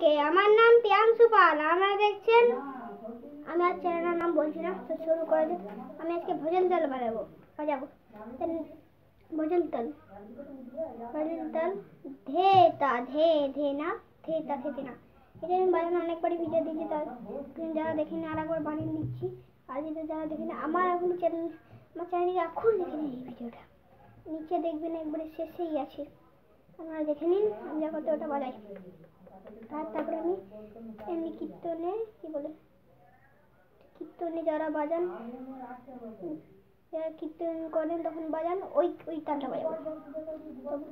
সবাইকে, আমার নাম প্রিয়াংশু পাল। আপনারা দেখছেন, আমি আর চ্যানেলের নাম বলছি না, তো শুরু করে দিই। আমি আজকে ভোজন তেল বাজাবো। ভোজন তেল ধেতা ধে ধে না ধেতা ধেতে না। এটা আমি বাজানো অনেকবারই ভিডিও দিয়েছি, তার যারা দেখেনি আর একবার বানিয়ে দিচ্ছি। আর যদি যারা দেখেনি আমার এখন আমার চ্যানেলকে এখন দেখে নিন, এই ভিডিওটা নিচে দেখবেন একবারে শেষেই আছে, আপনারা দেখে নিন আমি যখন ওটা বাজাই। তারপরে আমি এমনি কীর্তনে কীর্তনে যারা বাজান, যারা কীর্তন করেন তখন বাজান ওই তালটা বাজাবো।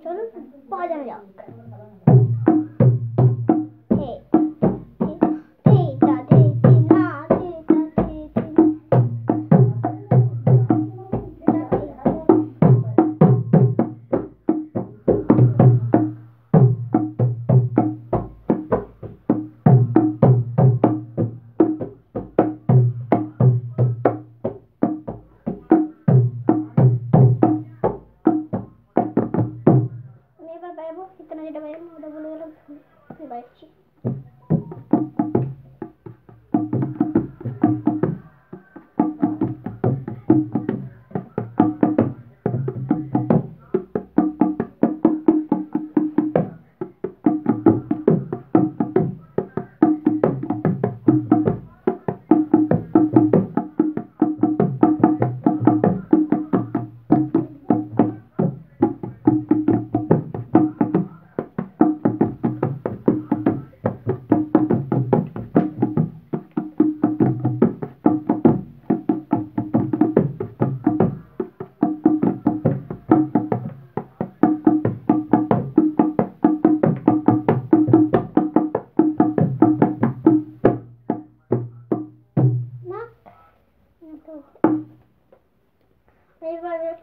চলুন বাজানো যাক। কীর্তনে যেটা বাজাবো ওটা বলে গেলাম, বাজাচ্ছি।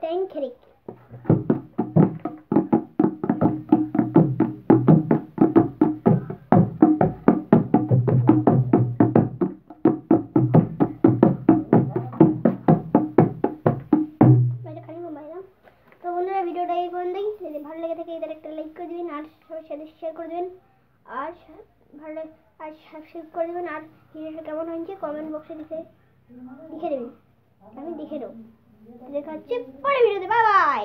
Thank তো বন্ধুরা, ভিডিওটা এই পর্যন্তই। যদি ভালো লেগে থাকে এদের একটা লাইক করে দেবেন, আর সবার সাথে শেয়ার করে দেবেন, আর ভালো আর সাবস্ক্রাইব করে দেবেন। আর ভিডিওটা কেমন হয়েছে কমেন্ট বক্সে লিখে দেবেন, আমি দেখে দেবো। দেখা হচ্ছে পরের ভিডিওতে। Bye bye.